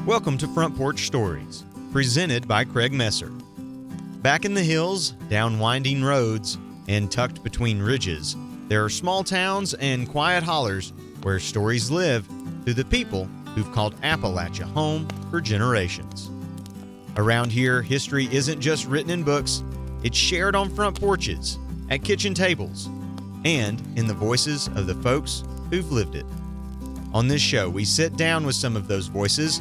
Welcome to Front Porch Stories, presented by Craig Messer. Back in the hills, down winding roads, and tucked between ridges, there are small towns and quiet hollers where stories live through the people who've called Appalachia home for generations. Around here, history isn't just written in books, it's shared on front porches, at kitchen tables, and in the voices of the folks who've lived it. On this show, we sit down with some of those voices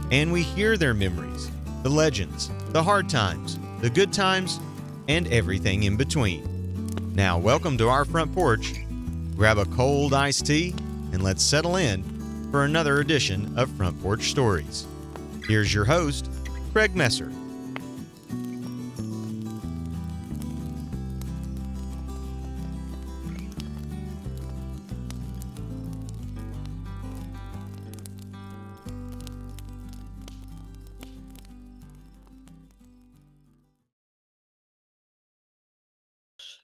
and we hear their memories, the legends, the hard times, the good times, and everything in between. Now, welcome to our front porch. Grab a cold iced tea and let's settle in for another edition of Front Porch Stories. Here's your host, Craig Messer.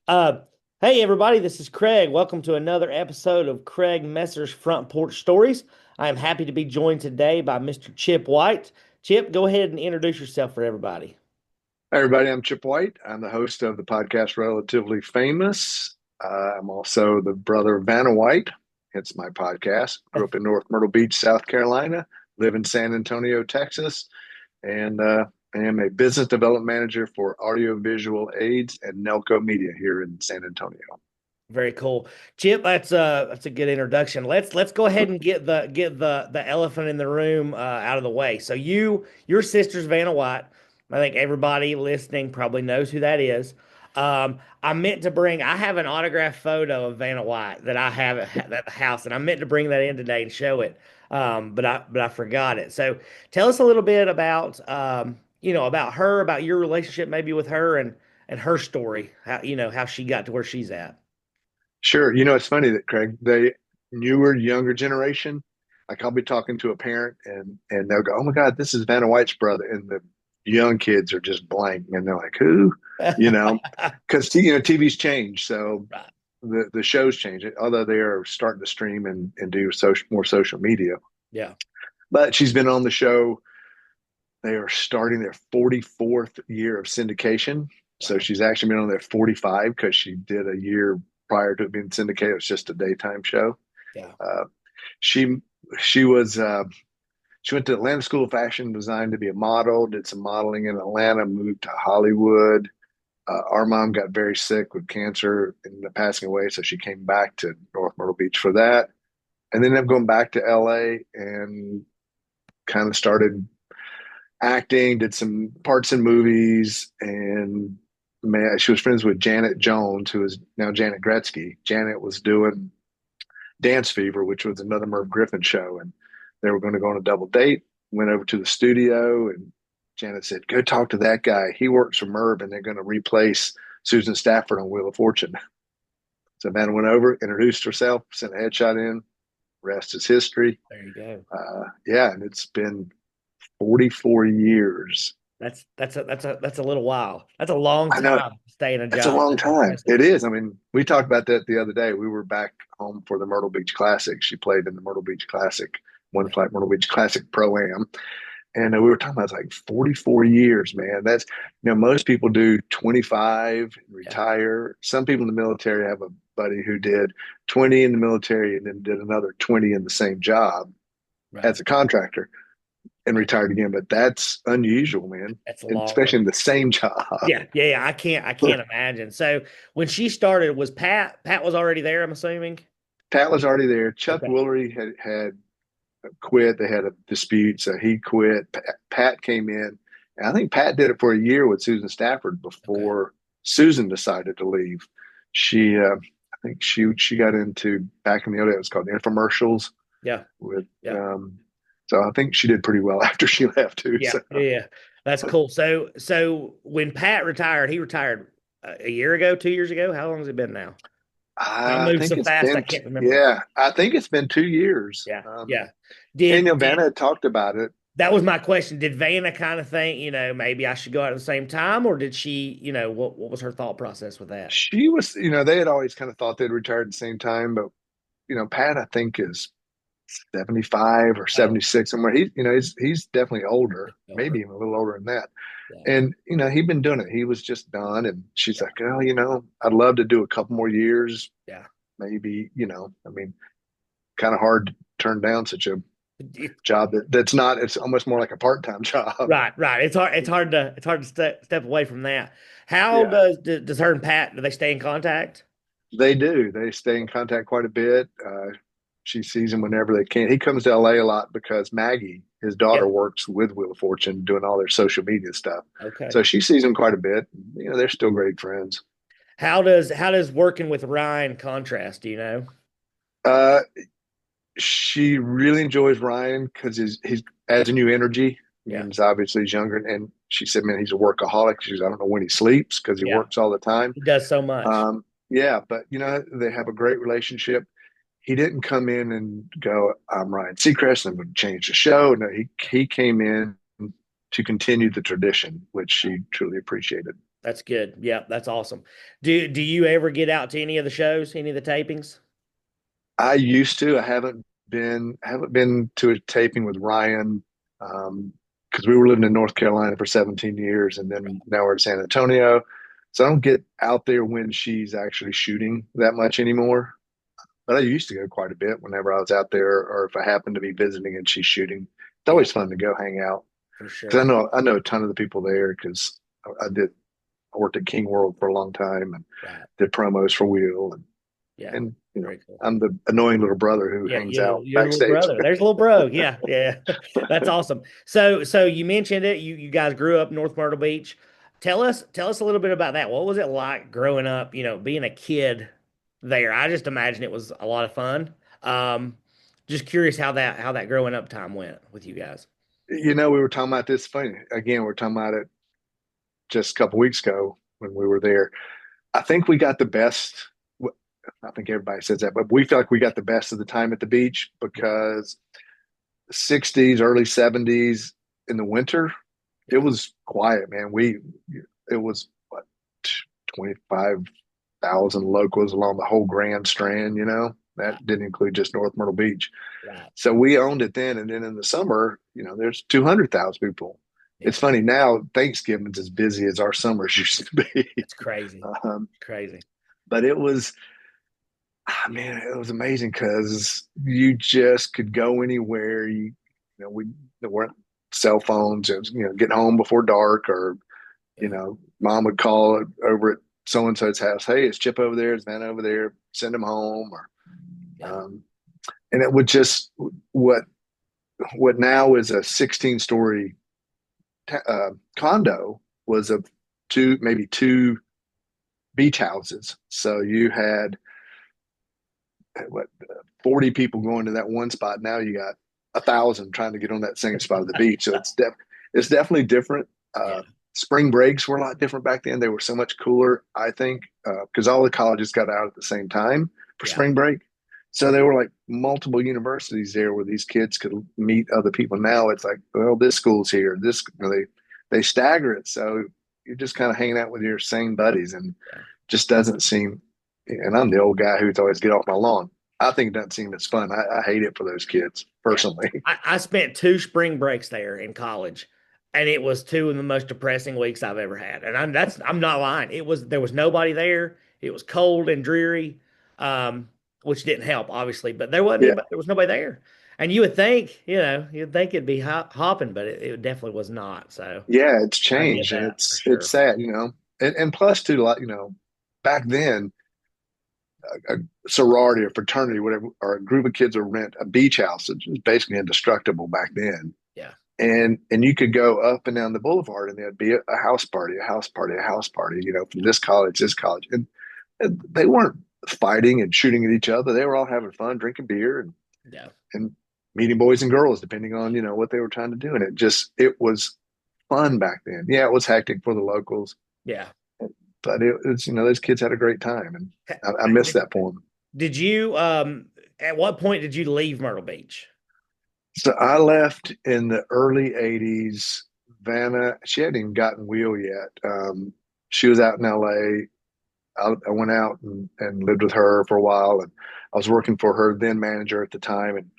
Hey everybody, this is Craig. Welcome to another episode of Craig Messer's Front Porch Stories. I am happy to be joined today by Mr. Chip White. Chip, go ahead and introduce yourself for everybody. Hi, everybody. I'm Chip White. I'm the host of the podcast Relatively Famous. I'm also the brother of Vanna White. It's my podcast. Grew up in North Myrtle Beach, South Carolina. Live in San Antonio, Texas. And I am a business development manager for audiovisual aids at Nelco Media here in San Antonio. Very cool, Chip. That's a good introduction. Let's go ahead and get the elephant in the room out of the way. So your sister's Vanna White. I think everybody listening probably knows who that is. I have an autographed photo of Vanna White that I have at the house, and I meant to bring that in today and show it. But I forgot it. So tell us a little bit about about her, about your relationship maybe with her and her story, how she got to where she's at. Sure. It's funny that, Craig, the newer, younger generation, like I'll be talking to a parent and they'll go, "Oh my God, this is Vanna White's brother." And the young kids are just blank and they're like, "Who?" Because TV's changed. So Right. the shows change it, although they are starting to stream and do more social media. Yeah. But she's been on the show. They are starting their 44th year of syndication. So Wow. she's actually been on there 45 because she did a year prior to it being syndicated. It was just a daytime show. Yeah. Uh, she she was she went to Atlanta School of Fashion Design to be a model. Did some modeling in Atlanta. Moved to Hollywood. Our mom got very sick with cancer and ended up passing away, so she came back to North Myrtle Beach for that, and then ended up going back to LA and kind of started acting. Did some parts in movies, and man, she was friends with Janet Jones, who is now Janet Gretzky. Janet was doing Dance Fever, which was another Merv Griffin show, and they were going to go on a double date. Went over to the studio, and Janet said, "Go talk to that guy. He works for Merv, and they're going to replace Susan Stafford on Wheel of Fortune." So Vanna went over, introduced herself, sent a headshot in. Rest is history. There you go. Yeah, and it's been 44 years. That's a little while. That's a long I know. time to stay in a That's a job. long That's time. impressive. It is. I mean, we talked about that the other day. We were back home for the Myrtle Beach Classic. She played in the Myrtle Beach Classic, One Flight Myrtle Beach Classic Pro-Am. And we were talking about like 44 years, man. That's, most people do 25 and retire. Some people in the military have a buddy who did 20 in the military and then did another 20 in the same job Right. as a contractor and retired again. But that's unusual, man. That's a And long especially one. in the same job. Yeah. I can't imagine. So when she started, was Pat was already there, I'm assuming? Pat was already there. Chuck Okay. Woolery had quit. They had a dispute, so he quit. Pat came in. And I think Pat did it for a year with Susan Stafford before Susan decided to leave. I think she got into, back in the old days, it was called infomercials. Yeah. With Yeah. so I think she did pretty well after she left too. Yeah. So. Yeah. That's cool. So when Pat retired, he retired a year ago, 2 years ago. How long has it been now? I I moved think so it's fast I been, can't remember. yeah, I think it's been 2 years. Yeah. Yeah. And Did Vanna had talked about it. That was my question. Did Vanna kind of think, maybe I should go out at the same time, or did she, what was her thought process with that? She was, they had always kind of thought they'd retired at the same time, but Pat, I think, is 75 or Oh, 76 somewhere. He's definitely older, older. maybe even a little older than that. Yeah. And he'd been doing it. He was just done, and she's Yeah. like, "Oh, I'd love to do a couple more years, Yeah. maybe." I mean, kind of hard to turn down such a It- job that's not. It's almost more like a part-time job. right. Right. It's hard to step away from that. How Yeah, does her and Pat, do they stay in contact? they do. They stay in contact quite a bit. She sees him whenever they can. He comes to LA a lot because Maggie, his daughter, Yep. works with Wheel of Fortune doing all their social media stuff. Okay. So she sees him quite a bit. They're still great friends. How does working with Ryan contrast, do you know? Uh, she really enjoys Ryan because he's adds a new energy. I Yeah. mean, he's younger, and she said, "Man, he's a workaholic." She goes, "I don't know when he sleeps because he Yeah. works all the time." He does so much. Yeah, but they have a great relationship. He didn't come in and go, "I'm Ryan Seacrest, and I'm going to change the show." No, he came in to continue the tradition, which she truly appreciated. That's good. Yeah, that's awesome. Do you ever get out to any of the shows, any of the tapings? I used to. I haven't been to a taping with Ryan because we were living in North Carolina for 17 years, and then now we're in San Antonio. So I don't get out there when she's actually shooting that much anymore. But I used to go quite a bit whenever I was out there, or if I happened to be visiting and she's shooting. It's Yeah, always fun to go hang out for because I sure. know I know a ton of the people there because I worked at King World for a long time and Right. did promos for Wheel Yeah. and Very cool. I'm the annoying little brother who Yeah, hangs out you're the little backstage. brother. There's a little bro. Yeah, yeah. That's awesome. So you mentioned it. You guys grew up North Myrtle Beach. Tell us a little bit about that. What was it like growing up, being a kid there? I just imagine it was a lot of fun. Um, just curious how that growing up time went with you guys. We were talking about this. Funny again, we were talking about it just a couple weeks ago when we were there. I think we got the best. I think everybody says that, but we feel like we got the best of the time at the beach Yeah, because 60s, early 70s in the winter, it yeah, was quiet, man. It was what 25,000 locals along the whole Grand Strand. right, That didn't include just North Myrtle Beach. right. So we owned it then, and then in the summer, there's 200,000 people. Yeah, It's funny now. Thanksgiving's as busy as our summers used to be, it's crazy. um, Crazy. but it was. Man, it was amazing because you just could go anywhere. There weren't cell phones. It was, get home before dark, or Yeah, mom would call over at so and so's house. Hey, it's Chip over there. It's Van over there. Send him home, or yeah, um, and it would just what now is a 16-story condo was of maybe two beach houses. So you had what 40 people going to that one spot. Now you got 1,000 trying to get on that same spot of the beach. So it's definitely different. yeah, Spring breaks were a lot different back then. They were so much cooler, I think, because all the colleges got out at the same time for yeah, spring break. So there were like multiple universities there where these kids could meet other people. Now it's like, well, this school's here. They stagger it, so you're just kind of hanging out with your same buddies, and yeah. just doesn't seem. And I'm the old guy who's always get off my lawn. I think it doesn't seem as fun. I hate it for those kids Yeah. personally. I spent two spring breaks there in college, and it was two of the most depressing weeks I've ever had. And I'm not lying. There was nobody there. It was cold and dreary, which didn't help, obviously. But Yeah, there was nobody there. And you'd think it'd be hopping, but it definitely was not. So yeah, it's I get changed, and that for it's sure. sad, and plus too, like back then, a sorority or fraternity, whatever, or a group of kids would rent a beach house. It was basically indestructible back then, Yeah, and you could go up and down the boulevard, and there'd be a house party, a house party, a house party, from this college, and they weren't fighting and shooting at each other. They were all having fun, drinking beer, yeah, and meeting boys and girls, depending on what they were trying to do. And it was fun back then. Yeah, it was hectic for the locals, yeah. but it's those kids had a great time, and I miss Did, that for them. did you at what point did you leave Myrtle Beach? So I left in the early '80s. Vanna, she hadn't even gotten wheel yet. She was out in LA. I went out and lived with her for a while, and I was working for her then manager at the time, and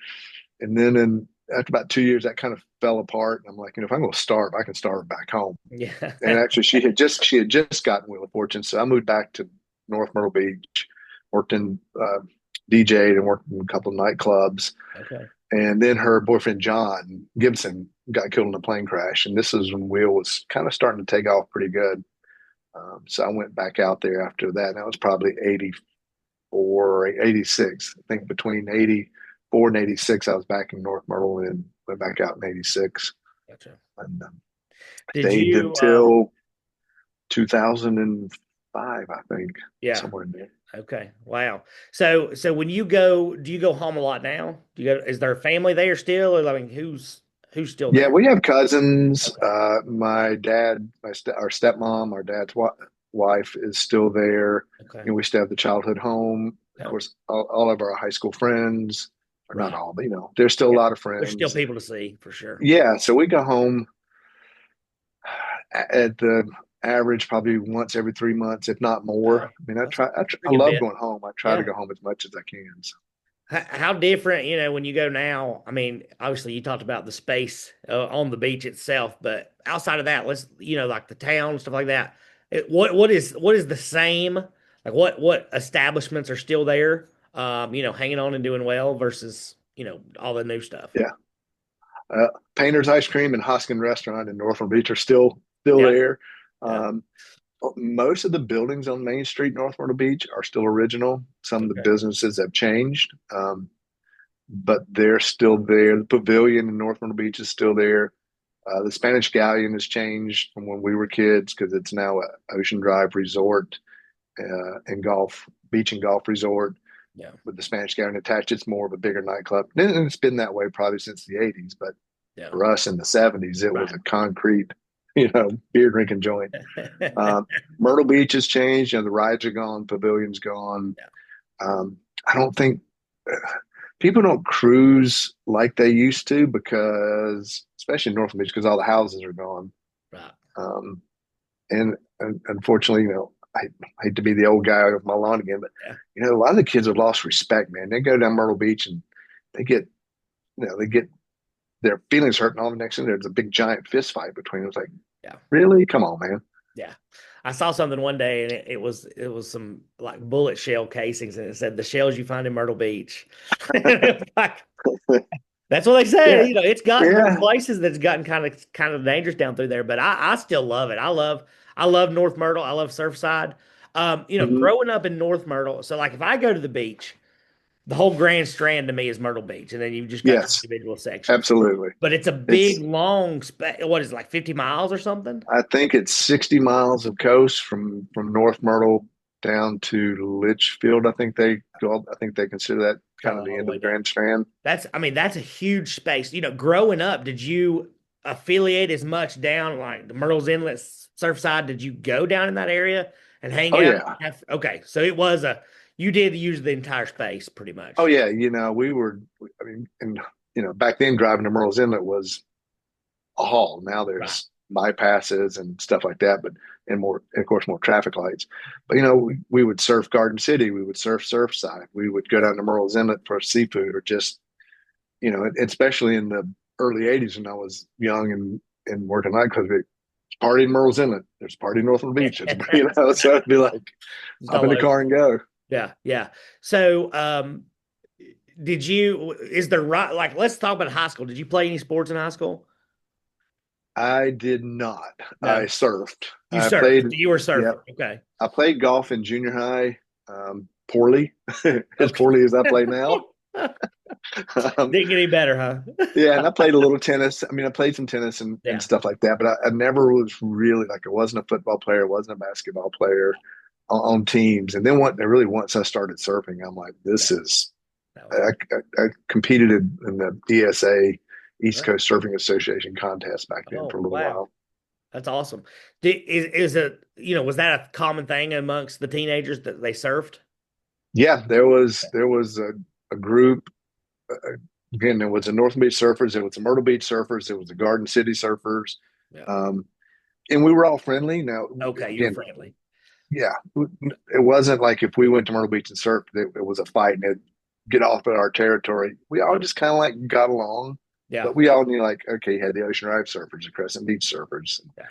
And then after about 2 years, that kind of fell apart. And I'm like, if I'm going to starve, I can starve back home. Yeah. And actually, she had just gotten Wheel of Fortune, so I moved back to North Myrtle Beach, worked in DJ'd and worked in a couple of nightclubs. Okay. And then her boyfriend John Gibson got killed in a plane crash, and this is when Wheel was kind of starting to take off pretty good. So I went back out there after that. And that was probably 84, 86. I think between 84 and 86, I was back in North Myrtle and went back out in 86. Gotcha. And Did stayed you, until 2005, I think, yeah. somewhere in there. Okay. Wow. So when you go, do you go home a lot now? Do you go, is there a family there still? Or I mean, who's still Yeah, there? we have cousins. Okay. My dad, our stepmom, our dad's wife is still there. Okay. And we still have the childhood home. Of Oh, course, all of our high school friends, or not right. all, but there's still a Yeah. lot of There's still friends. people to see for sure. Yeah, so we go home at the average probably once every 3 months, if not more. Wow. I mean, That's I pretty good love bit. going home. I try to Yeah. go home as much as I can. So. How different, when you go now? I mean, obviously you talked about the space on the beach itself, but outside of that, let's, like the town, stuff like that. What is the same? Like what establishments are still there, hanging on and doing well versus, all the new stuff. Yeah. Uh, Painter's Ice Cream and Hoskin Restaurant in Northern Beach are still Yeah. there. Yeah. Most of the buildings on Main Street, North Myrtle Beach, are still original. Some of the Okay. businesses have changed, but they're still there. The Pavilion in North Myrtle Beach is still there. The Spanish Galleon has changed from when we were kids because it's now a Ocean Drive Resort and beach and golf resort. Yeah. With the Spanish Galleon attached, it's more of a bigger nightclub. And it's been that way probably since the 80s, but Yeah. for us in the 70s, it was Right. a concrete, beer drinking joint. Myrtle Beach has changed. The rides are gone, pavilion's gone. Yeah. I don't think people don't cruise like they used to because, especially in North Beach, because all the houses are gone. Right. And unfortunately, I hate to be the old guy with my lawn again, but Yeah. a lot of the kids have lost respect, man. They go down Myrtle Beach and they get, they get their feelings hurt, and all the next thing there's a big giant fist fight between them. It's like, Yeah. really? Come on, man. Yeah. I saw something one day and it was some like bullet shell casings and it said the shells you find in Myrtle Beach. Like, that's what they say. Yeah, It's gotten there's yeah. places that's gotten kind of dangerous down through there, but I still love it. I love North Myrtle. I love Surfside. Mhm. Growing up in North Myrtle, so like if I go to the beach, the whole Grand Strand to me is Myrtle Beach, and then you've just got the Yes, individual sections. absolutely. But it's a big, It's long what is it, like 50 miles or something? I think it's 60 miles of coast from North Myrtle down to Litchfield. I think they consider that kind Go of the all the end of way the down. Grand Strand. That's a huge space. Growing up, did you affiliate as much down like the Myrtle's Inlet, Surfside? Did you go down in that area and hang Oh out? yeah. Okay, so it was you did use the entire space pretty Oh much. yeah. We were. I mean, and back then driving to Myrtle's Inlet was a haul. Now Right. there's bypasses and stuff like that, but and more, of course, more traffic lights. But we would surf Garden City, we would surf Surfside, we would go down to Myrtle's Inlet for seafood, or just especially in the early '80s when I was young and working nightclubs. Party in Myrtle's Inlet. There's a party in Northern Beach. So it'd be like Just hop all in the over. car and go. Yeah, yeah. So, is there right? Like, let's talk about high school. Did you play any sports in high school? I did not. I No, surfed. you I surfed. played. So you were a Yeah, surfer. Okay. I played golf in junior high. Poorly, as Okay. poorly as I play now. Um, Didn't get any better, huh? yeah, and I played a little tennis. I mean, I played some tennis and Yeah. stuff like that, but I never was really like I wasn't a football player, wasn't a basketball player on teams. And then once I started surfing, I'm like, Yeah. this is. That was I competed in the ESA East right. Coast Surfing Association contest back then Oh, for a little wow. while. That's awesome. Is it, was that a common thing amongst the teenagers that they surfed? Yeah, there was a group. Uh, Again, there was the North Beach Surfers, there was the Myrtle Beach Surfers, there was the Garden City Surfers, Yeah. and we were all friendly. Now, Okay, you're again, friendly. yeah, it wasn't like if we went to Myrtle Beach and surfed, it was a fight, and get off at our territory, we all just kind of like got along. Yeah. But we all knew like, okay, you had the Ocean Drive surfers, the Crescent Beach surfers. Yeah.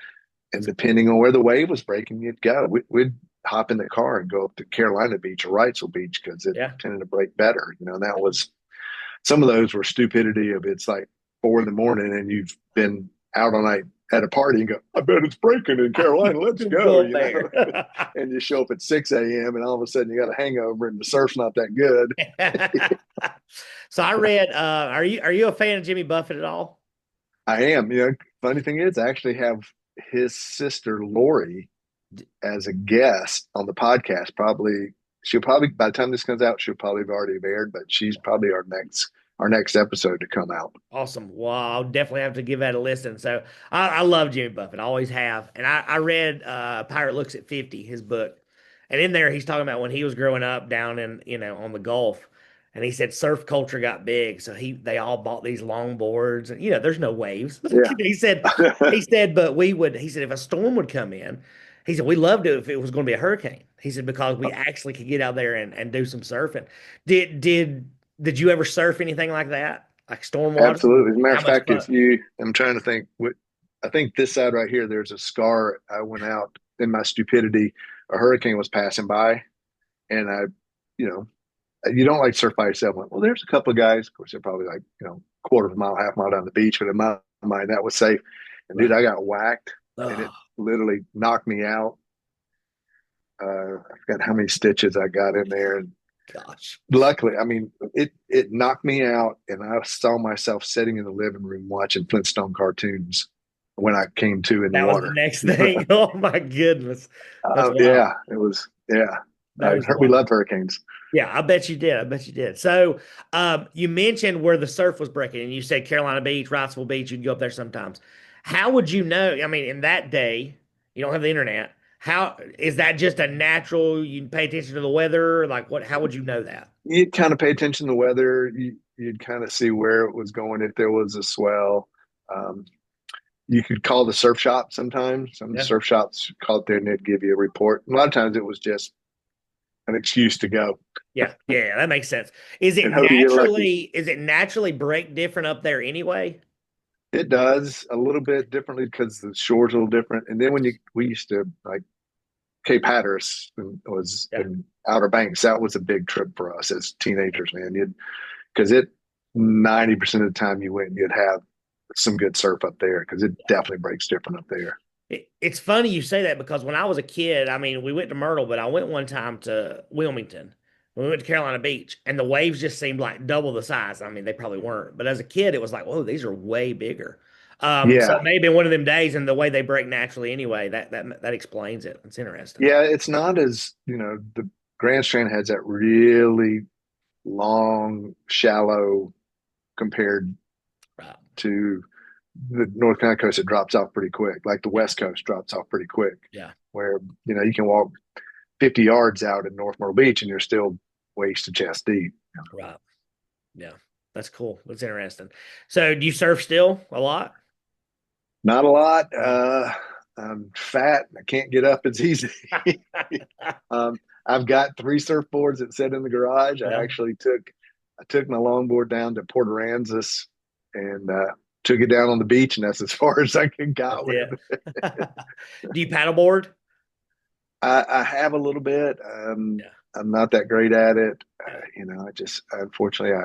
And depending on where the wave was breaking, you'd go. We'd hop in the car and go up to Carolina Beach or Wrightsville Beach because it Yeah. tended to break better. And that was some of those were stupidity of it's like 4 in the morning and you've been out all night at a party and go, I bet it's breaking in Carolina. Let's go, Go there. And you show up at 6 a.m. and all of a sudden you got a hangover and the surf's not that good. So I read, are you a fan of Jimmy Buffett at all? I am. Funny thing is, I actually have his sister Lori as a guest on the podcast. She'll probably by the time this comes out, she'll probably have already aired, but she's probably our next episode to come out. Awesome. Well, I'll definitely have to give that a listen. So I love Jimmy Buffett. I always have. And I read Pirate Looks at 50, his book. And in there, he's talking about when he was growing up down in, on the Gulf. And he said surf culture got big. So they all bought these long boards. And, there's no waves. Yeah. he said, but he said, if a storm would come in, he said, we loved it if it was going to be a hurricane. He said, because we actually could get out there and do some surfing. Did you ever surf anything like that? Like storm water? Absolutely. As a matter How of much fact, fun? I'm trying to think. I think this side right here, there's a scar. I went out in my stupidity. A hurricane was passing by, and you know, you don't like surf by yourself. I went, well, there's a couple of guys. Of course, they're probably like quarter of a mile, half mile down the beach, but in my mind, that was safe. And dude, I got whacked, and it Oh, literally knocked me out. I forgot how many stitches I got in there, and gosh. luckily, I mean, it knocked me out, and I saw myself sitting in the living room watching Flintstone cartoons when I came to in the That was the water. next thing. Oh my goodness. That's wild. Yeah, it was. Yeah, That is we wild. loved hurricanes. Yeah, I bet you did. I bet you did. So, you mentioned where the surf was breaking, and you said Carolina Beach, Wrightsville Beach. You'd go up there sometimes. How would you know? I mean, in that day, you don't have the internet. How is that just a natural? You pay attention to the weather. Like what? How would you know that? You'd kind of pay attention to the weather. You'd kind of see where it was going if there was a swell. Um, you could call the surf shop sometimes. Some Yeah. surf shops call it there and they'd give you a report. A lot of times it was just an excuse to go Yeah, that makes sense. Is it and hope you get lucky. naturally break different up there anyway? It does a little bit differently because the shore's a little different. And then we used to like Cape Hatteras was Yeah. in Outer Banks. That was a big trip for us as teenagers, man. Because it 90% of the time you went, you'd have some good surf up there because it definitely breaks different up there. It's funny you say that because when I was a kid, I mean, we went to Myrtle, but I went one time to Wilmington. We went to Carolina Beach, and the waves just seemed like double the size. I mean, they probably weren't, but as a kid, it was like, whoa, these are way bigger. So Yeah, it may have been one of them days, and the way they break naturally anyway, that explains it. It's interesting. yeah. It's not as the Grand Strand has that really long, shallow compared Right. to the North Carolina coast. It drops off pretty quick. Like the West Coast drops off pretty quick. Yeah. Where you can walk 50 yards out in North Myrtle Beach and you're still waist to chest deep. Right. Yeah. That's cool. That's interesting. So do you surf still a lot? Not a lot. I'm fat. I can't get up as easy. um, I've got 3 surfboards that sit in the garage. Yeah. I took my longboard down to Port Aransas and took it down on the beach, and that's as far as I can got with it. Do you paddleboard? I have a little bit. Yeah. I'm not that great at it. Yeah. I just unfortunately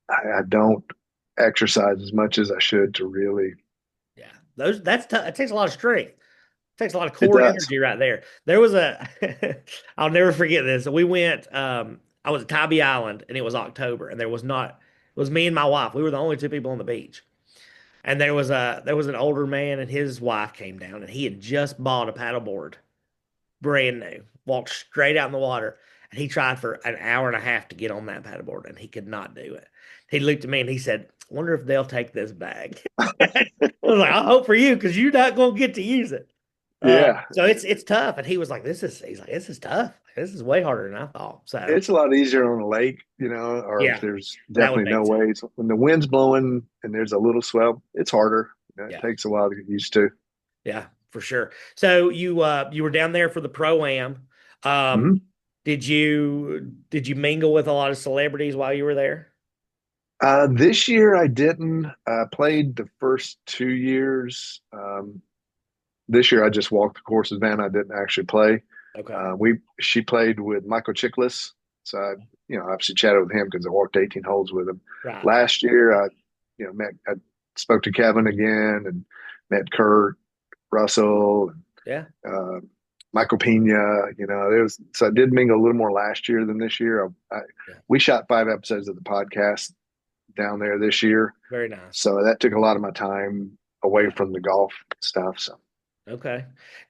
I don't exercise as much as I should to really. Yeah. That's tough. It takes a lot of strength. It takes a lot of It core does. energy right there. There was I'll never forget this. We went, I was at Tybee Island and it was October and it was me and my wife. We were the only two people on the beach. And there was an older man and his wife came down and he had just bought a paddleboard, brand new, walked straight out in the water. And he tried for an hour and a half to get on that paddleboard and he could not do it. He looked at me and he said, wonder if they'll take this bag. I was like, I hope for you because you're not going to get to use it. Yeah, So it's tough. And he's like, this is tough. This is way harder than I thought. So it's a lot easier on a lake, or if yeah, there's that would definitely make no sense. waves. When the wind's blowing and there's a little swell, it's harder. It Yeah. takes a while to get used to. Yeah, for sure. So you were down there for the pro am. Um, Mhm. Did you mingle with a lot of celebrities while you were there? This year I didn't. I played the first 2 years. This year I just walked the course with Vanna. I didn't actually play. Okay. She played with Michael Chiklis, so I, obviously chatted with him because I walked 18 holes with him. Right. Last year I spoke to Kevin again and met Kurt Russell, Yeah. uh, Michael Pena. So I did mingle a little more last year than this year. Yeah. We shot 5 episodes of the podcast down there this year, Very nice. so that took a lot of my time away Yeah. from the golf stuff. So Okay.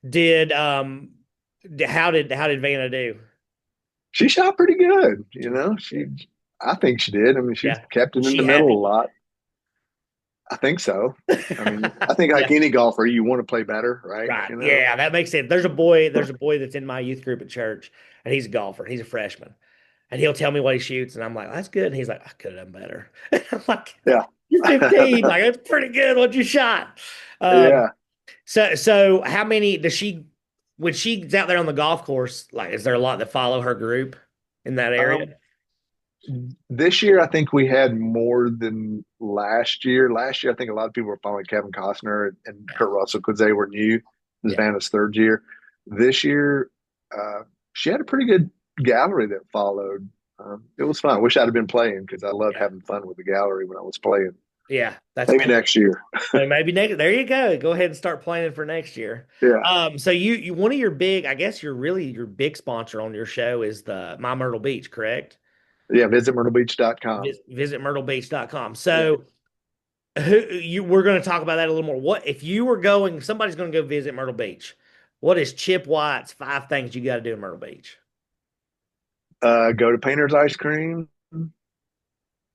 Did how did Vanna do? she shot pretty good. Yeah. I think she did. I mean, she Yeah. kept it Was in she the middle a happy? lot. I think so. I mean, I think Yeah. like any golfer, you want to play better, right? Right. Yeah, that makes sense. There's a boy that's in my youth group at church, and he's a golfer. He's a freshman. And he'll tell me what he shoots, and I'm like, that's good. And he's like, I could have done better. I'm like, Yeah. you're 15. Like, that's pretty good what you shot. Um, Yeah. so how many does she when she's out there on the golf course, like, is there a lot that follow her group in that area? Um, this year, I think we had more than last year. Last year, I think a lot of people were following Kevin Costner and Yeah. Kurt Russell because they were new. This is Yeah. Vanna's third year. This year, uh, she had a pretty good gallery that followed. It was fun. I wish I'd have been playing because I loved Yeah. having fun with the gallery when I was playing. Yeah. That's Maybe cool. next year. So maybe next, there you go. Go ahead and start planning for next year. Yeah. So you one of your big, I guess your big sponsor on your show is the My Myrtle Beach, correct? Yeah. Visit myrtlebeach.com. Visit myrtlebeach.com. Yeah. So we're going to talk about that a little more. What if you were going, somebody's going to go visit Myrtle Beach. What is Chip White's 5 things you got to do in Myrtle Beach? Go to Painter's Ice Cream.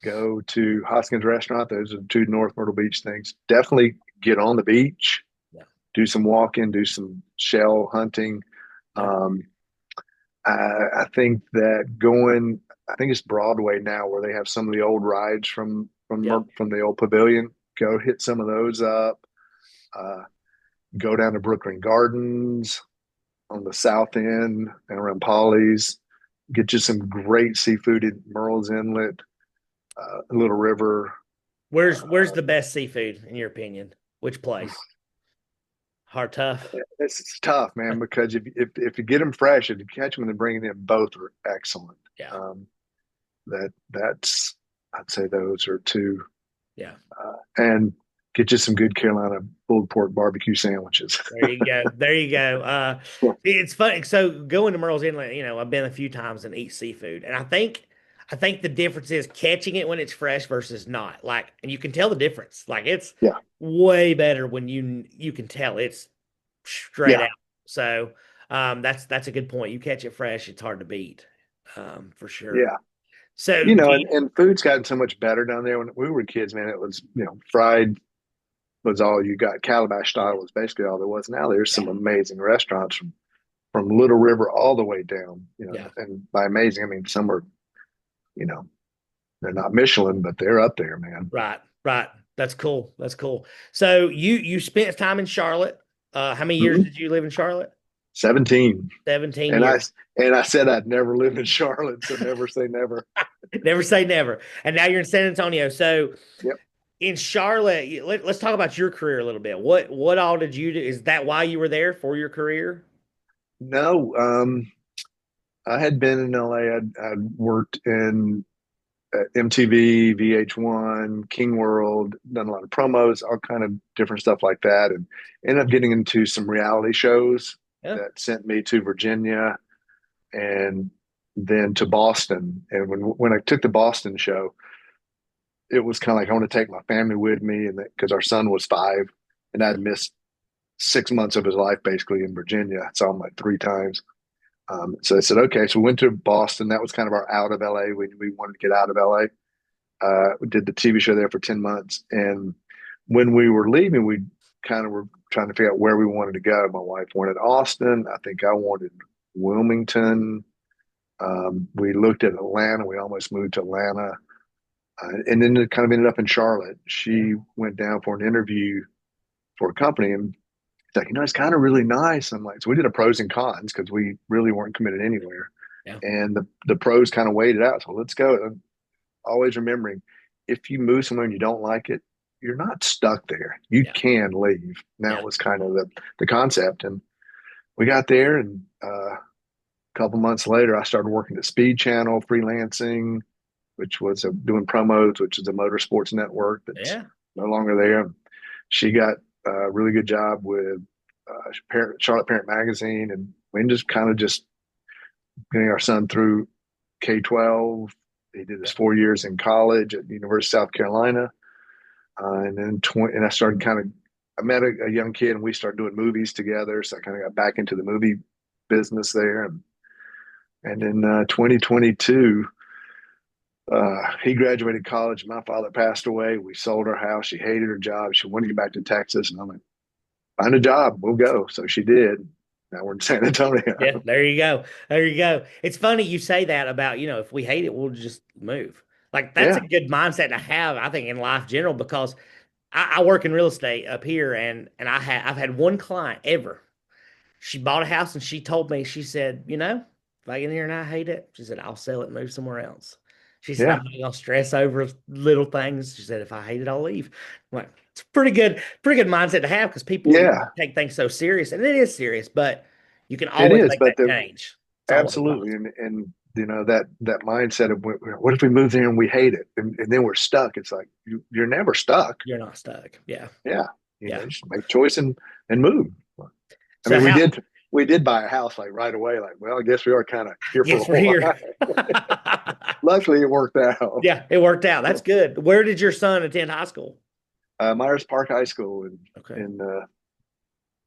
Go to Hoskins Restaurant. Those are the two North Myrtle Beach things. Definitely get on the beach. Yeah. Do some walking. Do some shell hunting. Yeah. Um, I think that going. I think it's Broadway now, where they have some of the old rides Yep. from the old pavilion. Go hit some of those up. Uh, go down to Brooklyn Gardens on the south end and around Polly's. Get you some great seafood at Merle's Inlet, Little River. Where's the best seafood in your opinion? Which place? Hard tough. It's tough, man, because if you get them fresh, if you catch them and bring them in, both are excellent. Yeah. That's I'd say those are two, Yeah. and get you some good Carolina pulled pork barbecue sandwiches. There you go. There you go. It's funny. So going to Merle's Inlet, I've been a few times and eat seafood, and I think the difference is catching it when it's fresh versus not. Like, and you can tell the difference. Like, it's Yeah, way better when you can tell it's straight yeah, out. So, that's a good point. You catch it fresh, it's hard to beat, for sure. yeah. So, do you, And food's gotten so much better down there. When we were kids, man, it was fried was all you got. Calabash style was basically all there was. Now there's yeah, some amazing restaurants from Little River all the way down. yeah, And by amazing, I mean some are, you know, they're not Michelin, but they're up there, man. right, right. That's cool. That's cool. So you spent time in Charlotte. How many years Mhm. did you live in Charlotte? 17. 17 And I years. and I said I'd never live in Charlotte, so never say never. Never say never. And now you're in San Antonio. So Yep. in Charlotte, let's talk about your career a little bit. What all did you do? Is that why you were there for your career? No, I had been in LA. I'd worked in MTV, VH1, King World, done a lot of promos, all kind of different stuff like that, and ended up getting into some reality shows Yeah. that sent me to Virginia and then to Boston. And when I took the Boston show, it was kind of like I want to take my family with me, and because our son was 5, and I'd missed 6 months of his life basically in Virginia. I saw him like 3 times. So I said, okay. So we went to Boston. That was kind of our out of LA. We wanted to get out of LA. We did the TV show there for 10 months. And when we were leaving, we kind of were trying to figure out where we wanted to go. My wife wanted Austin. I think I wanted Wilmington. We looked at Atlanta. We almost moved to Atlanta. And then it kind of ended up in Charlotte. Yeah. She went down for an interview for a company, and it's like, it's kind of really nice. I'm like, so we did a pros and cons because we really weren't committed anywhere. Yeah. and the pros kind of waited out. So let's go. And always remembering, if you move somewhere and you don't like it, you're not stuck there. You Yeah. can leave. And that Yeah. was kind of the concept. And we got there, and a couple months later, I started working at Speed Channel, freelancing, which was doing promos, which is a motorsports network that's Yeah. no longer there. She got a really good job with Charlotte Parent Magazine, and we just kind of just getting our son through K-12. He did his 4 years in college at the University of South Carolina, and then and I started kind of. I met a young kid, and we started doing movies together. So I kind of got back into the movie business there, and in 2022. He graduated college. My father passed away. We sold our house. She hated her job. She wanted to get back to Texas. And I'm like, find a job. We'll go. So she did. Now we're in San Yeah, Antonio. there you go. There you go. It's funny you say that about, if we hate it, we'll just move. Like that's a Yeah. good mindset to have, I think, in life general, because I work in real estate up here, and I've had one client ever. She bought a house and she told me, she said, if I get in here and I hate it, she said, I'll sell it and move somewhere else. She said, Yeah. I'm not gonna stress over little things. She said, if I hate it, I'll leave. I'm like, it's pretty good mindset to have, because people, Yeah. take things so serious, and it is serious, but you can It always is. make But that change. It's always absolutely. possible. And, that mindset of what if we move there and we hate it, and then we're stuck? It's like, you're never stuck. You're not stuck. Yeah. Yeah. Yeah. Just make a choice and move. I So mean, how, we did buy a house like right away. Like, well, I guess we are kind of here for a yes, we're while. here. Luckily, it worked out. Yeah, it worked out. That's good. Where did your son attend high school? Myers Park High School Okay. in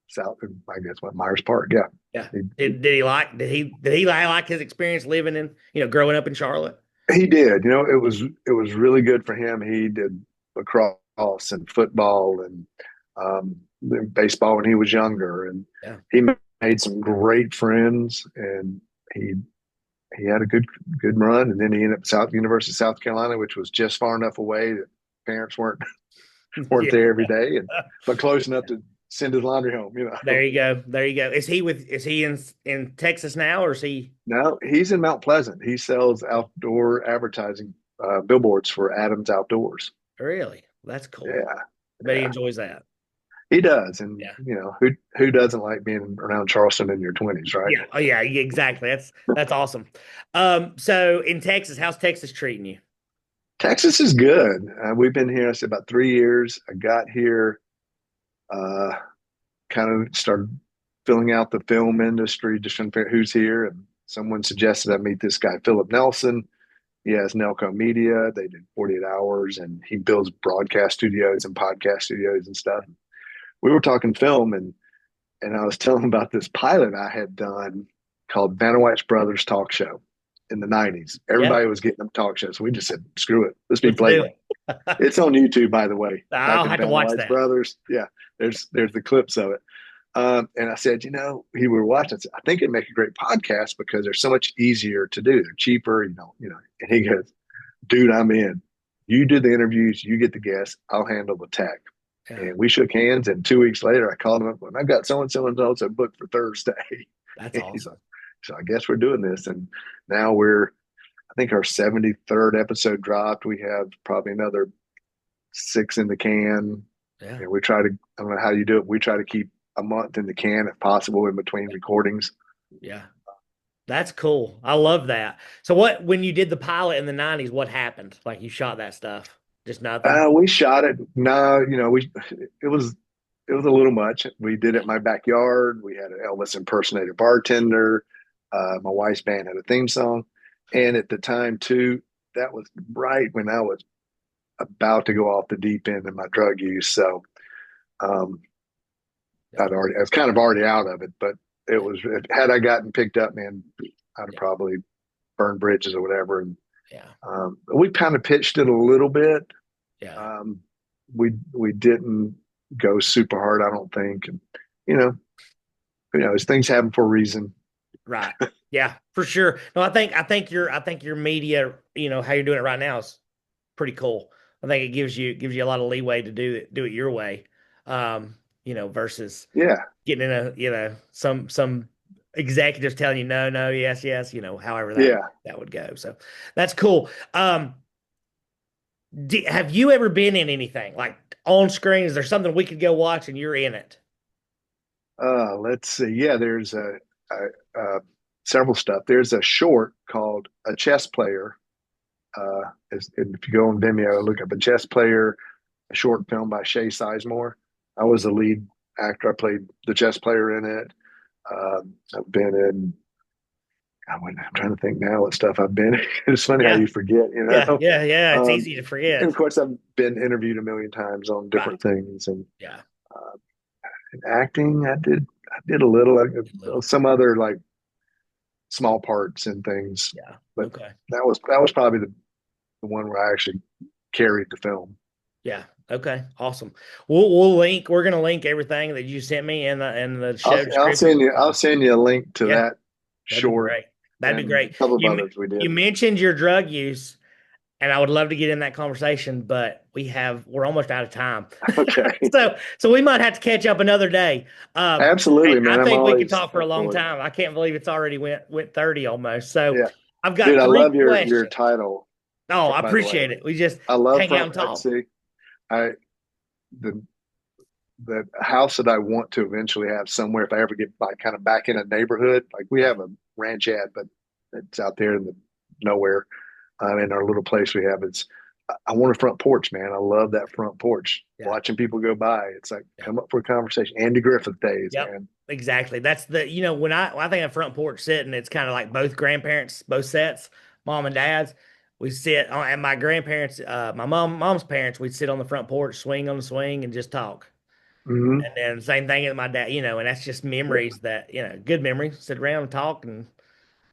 South, I guess what Myers Park. Yeah, Yeah. he, Did he like his experience living in, growing up in Charlotte? he did. Yeah. It was really good for him. He did lacrosse and football and um, baseball when he was younger, and Yeah. he made some great friends, and he he had a good run, and then he ended up South University of South Carolina, which was just far enough away that parents weren't Yeah. there every day, and but close enough to send his laundry home. There you go. There you go. Is he in Texas now, or is he No, he's in Mount Pleasant. He sells outdoor advertising billboards for Adams Outdoors. really? That's cool. Yeah, I bet he yeah, enjoys that. he does. And Yeah. who doesn't like being around Charleston in your 20s, right? Yeah. Oh yeah, exactly. That's awesome. So in Texas, how's Texas treating you? Texas is good. We've been here, I said, about 3 years. I got here, uh, kind of started filling out the film industry, just trying to figure out who's here. And someone suggested I meet this guy, Philip Nelson. He has Nelco Media. They did 48 Hours, and he builds broadcast studios and podcast studios and stuff. We were talking film, and I was telling him about this pilot I had done called Vanna White's Brothers Talk Show in the 90s. Yeah. Everybody was getting them talk shows. So we just said, screw it. Let's be Let's do playback. it. It's on YouTube, by the way. I'll Type in have to Vanna watch White's that. Brothers. Yeah, there's the clips of it. And I said, he were watching. I said, I think it'd make a great podcast because they're so much easier to do. They're cheaper, And he goes, dude, I'm in. You do the interviews, you get the guests, I'll handle the tech. Yeah. And we shook hands. And 2 weeks later, I called him up and I've got so and so booked for Thursday. That's And he's awesome. like, so I guess we're doing this. And now I think our 73rd episode dropped. We have probably another 6 in the can. Yeah. And we try to, I don't know how you do it. We try to keep a month in the can if possible in between recordings. Yeah. That's cool. I love that. So when you did the pilot in the 90s, what happened? Like you shot that stuff? Just nothing? We shot it. No, it was it was a little much. We did it Yeah. in my backyard. We had an Elvis impersonator bartender. My wife's band had a theme song, and at the time too, that was right when I was about to go off the deep end in my drug use. So um, Yeah. I was kind of already out of it. But Yeah. had I gotten picked up, man, I'd have Yeah. probably burned bridges or whatever. And Yeah. we kind of pitched it a little bit. Yeah. Um, we didn't go super hard, I don't think. And you know, things happen for a reason. Right. Yeah, for sure. No, I think your media, how you're doing it right now is pretty cool. I think it gives you a lot of leeway to do it your way. Versus Yeah, getting in some executives telling you no, no, yes, yes, however Yeah. that would go. So that's cool. Have you ever been in anything like on screen? Is there something we could go watch and you're in it? Let's see. Yeah, there's a several stuff. There's a short called A Chess Player. If you go on Vimeo, look up A Chess Player, a short film by Shay Sizemore. I was the lead actor. I played the chess player in it. I've been in. I'm trying to think now what stuff I've been in. It's funny how Yeah, you forget, you yeah, know. yeah, yeah. It's Um, easy to and forget. of course, I've been interviewed a million times on Right. different things, and Yeah. uh, acting. I did a little, A little. some other like small parts and things, Yeah. but Okay. that was probably the one where I actually carried the film. Yeah. Okay. Awesome. We'll link. We're gonna link everything that you sent me in the I'll show I'll send description. you I'll send you a link to Yeah, that that'd be short great. That'd be and great. a couple of You others we you did. mentioned your drug use, and I would love to get in that conversation, but we're almost out of time. Okay, So we might have to catch up another day. absolutely, I man. I'm think we could always talk for a up long for it. time. I can't believe it's already went 30 almost. So Yeah, I've dude, got I three love your questions. title. Oh, I By the way, appreciate it. We just I love hang out front. and I'd talk. see I the the house that I want to eventually have somewhere. If I ever get like kind of back in a neighborhood, like we Yeah. have a ranchette, but it's out there in the nowhere. In our little place we have, I want a front porch, man. I love that front porch. Yeah. Watching people go by, it's like Yeah. come up for a conversation. Andy Griffith days, Yep. man. Exactly. That's when I think of front porch sitting, it's kind of like both grandparents, both sets, mom and dad's. We sit on, and my grandparents, my mom's parents, we'd sit on the front porch, swing on the swing, and just talk. Hmm. And then same thing with my dad, and that's just memories that, good memories. Sit around and talk and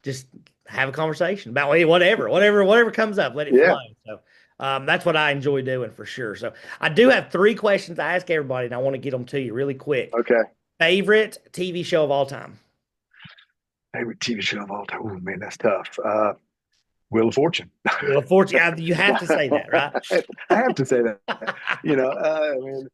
just have a conversation about whatever comes up, let it Yeah. flow. So that's what I enjoy doing for sure. So I do have three questions I ask everybody, and I want to get them to you really quick. Okay. Favorite TV show of all time? Favorite TV show of all time. Oh man, that's tough. Wheel of Fortune. Well, unfortunately, you have to say that, right? I have to say that. I mean,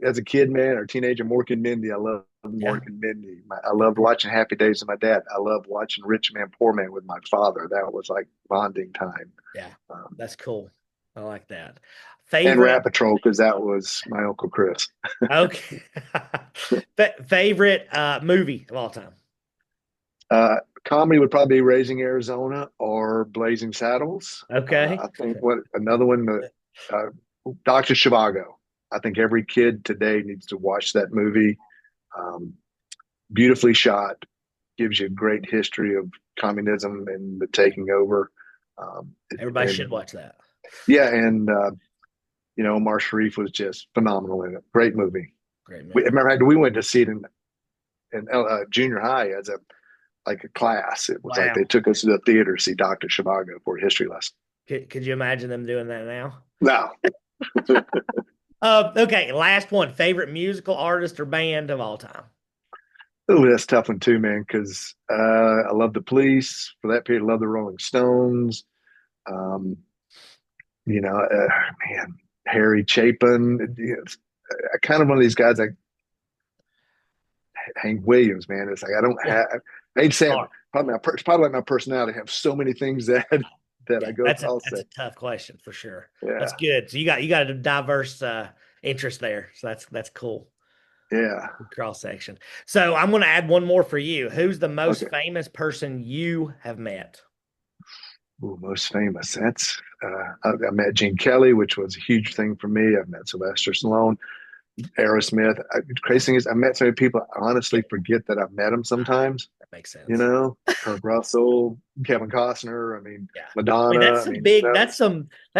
as a kid, man, or teenager, Mork and Mindy. I love Yeah, Mork and Mindy. I loved watching Happy Days with my dad. I loved watching Rich Man, Poor Man with my father. That was like bonding time. yeah, Um, that's cool. I like that. and Favorite? Rat Patrol because that was my Uncle Chris. Okay. Favorite movie of all time? Comedy would probably be Raising Arizona or Blazing Saddles. Okay. I think what another one, Doctor Zhivago. I think every kid today needs to watch that movie. Um, Beautifully shot, gives you a great history of communism and the taking over. Everybody should watch that. Yeah, and Omar Sharif was just phenomenal in it. Great movie. Great We movie. remember we went to see it in junior high as a class. It was like Wow. they took us to the theater to see Doctor Zhivago for a history lesson. Could you imagine them doing that now? No, Okay, last one. Favorite musical artist or band of all time? oh, that's a tough one too, man. Because I love the Police for that period. I love the Rolling Stones. Um, man, Harry Chapin. Kind of one of these guys like Hank Williams, man. It's like I don't Yeah. have. I'd say Smart. it's probably like my personality. I have so many things that Yeah, I go. I'll that's say, a tough question for sure. That's yeah, good. So you got a diverse interest there. So that's cool. yeah. Cross section. So I'm going to add one more for you. Who's the most Okay. famous person you have met? Ooh, most famous. That's I met Gene Kelly, which was a huge thing for me. I've met Sylvester Stallone, Aerosmith. Crazy thing is, I met so many people. I honestly forget that I've met them sometimes. That makes sense. Kurt Russell, Kevin Costner. I mean, Yeah. I mean, Madonna. that's I some mean, big, that's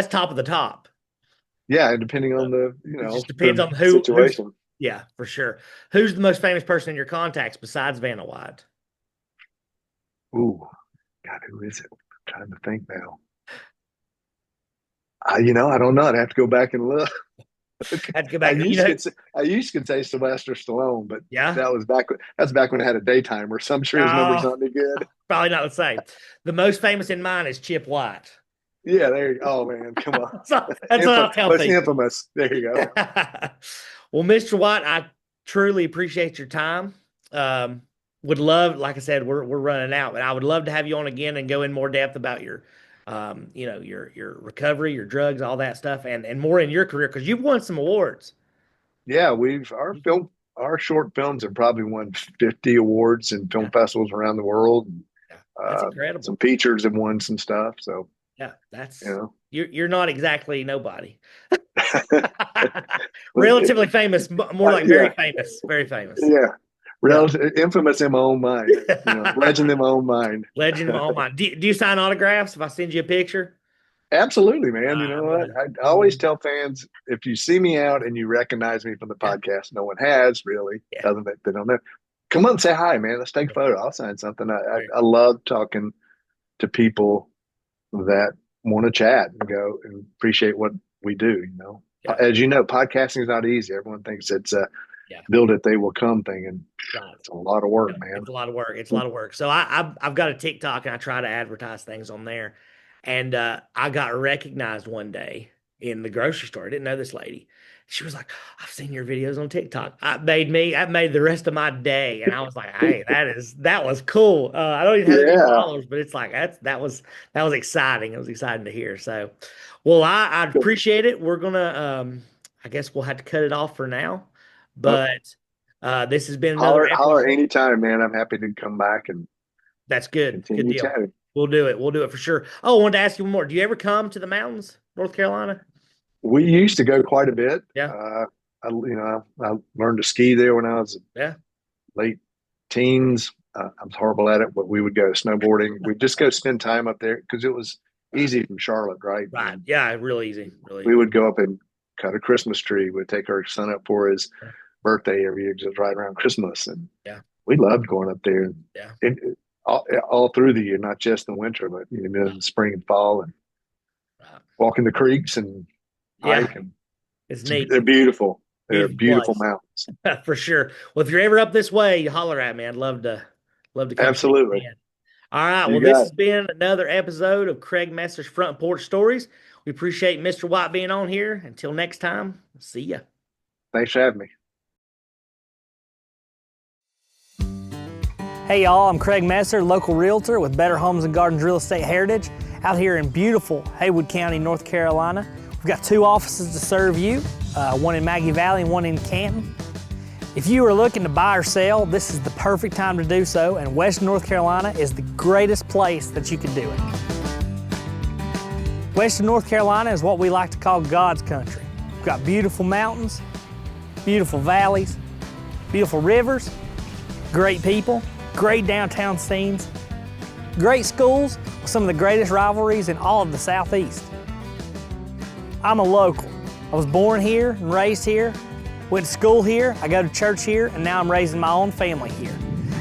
top of the top. yeah, depending on It just depends the on who's, situation. yeah, for sure. Who's the most famous person in your contacts besides Vanna White? Ooh, God, who is it? I'm trying to think now. I don't know. I'd have to go back and look. I had to go I back. used to say, I used to say Sylvester Stallone, but Yeah. that's back when I had a daytimer. So I'm sure his number's Oh, not any good. probably not the same. The most famous in mine is Chip White. Yeah, there you go. Oh man, come on. That's what I'll tell What's people. infamous? There you go. Well, Mr. White, I truly appreciate your time. would love, like I said, we're running out, but I would love to have you on again and go in more depth about your, your recovery, your drugs, all that stuff, and more in your career because you've won some awards. Yeah, our short films have probably won 50 awards in film Yeah, festivals around the world. yeah, that's incredible. Some features have won some stuff. So, Yeah, you know, you're not exactly nobody. but Relatively famous, more like yeah, very famous. yeah, Yeah. relative, infamous in my own mind. Legend in my own mind. Legend of all mine. Do you sign autographs if I send you a picture? Absolutely, man. You know I'm what? gonna, I always tell fans if you see me out and you recognize me from the yeah, podcast, no one has really, yeah. doesn't they don't know. Come on, say hi, man. Let's take a photo. I'll sign something. I love talking to people that want to chat and go and appreciate what we do. Yeah. As you know, podcasting is not easy. Everyone thinks it's a Yeah. build it, they will come thing, and Right. it's a lot of work, Yeah, man. it's a lot of work. It's a lot of work. So I've got a TikTok and I try to advertise things on there. And I got recognized one day in the grocery store. I didn't know this lady. She was like, "I've seen your videos on TikTok." That made the rest of my day. And I was like, "Hey, that was cool." I don't even have any Yeah. followers, but it's like that was exciting. It was exciting to hear. So, well, I appreciate it. We're gonna I guess we'll have to cut it off for now, Oh, but. This has been another holler episode. anytime, man. I'm happy to come back and That's good. Good continue deal. chatting. We'll do it. We'll do it for sure. Oh, I wanted to ask you one more. Do you ever come to the mountains, North Carolina? We used to go quite a bit. Yeah. I learned to ski there when I was Yeah. late teens. I was horrible at it, but we would go snowboarding. We'd just go spend time up there because it was easy from Charlotte, right? Right. And Yeah. Real easy. Really. we would go up and cut a Christmas tree. We'd take our son up for his birthday every year, just right around Christmas, and Yeah. we loved going up there. Yeah. All through the year, not just in the winter, but in the spring and fall, and walking the creeks and hike. Yeah. And It's neat. they're beautiful. They're Beautiful beautiful mountains. For sure. Well, if you're ever up this way, you holler at me. I'd love to come. Absolutely. All right. You Well, got this it. has been another episode of Craig Messer's Front Porch Stories. We appreciate Mr. White being on here. Until next time, see ya. Thanks for having me. Hey y'all, I'm Craig Messer, local realtor with Better Homes and Gardens Real Estate Heritage out here in beautiful Haywood County, North Carolina. We've got 2 offices to serve you, one in Maggie Valley and one in Canton. If you are looking to buy or sell, this is the perfect time to do so, and Western North Carolina is the greatest place that you can do it. Western North Carolina is what we like to call God's country. We've got beautiful mountains, beautiful valleys, beautiful rivers, great people, great downtown scenes, great schools with some of the greatest rivalries in all of the Southeast. I'm a local. I was born here and raised here, went to school here, I go to church here, and now I'm raising my own family here.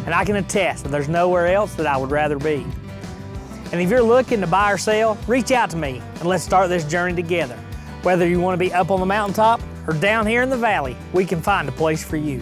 And I can attest that there's nowhere else that I would rather be. And if you're looking to buy or sell, reach out to me and let's start this journey together. Whether you want to be up on the mountaintop or down here in the valley, we can find a place for you.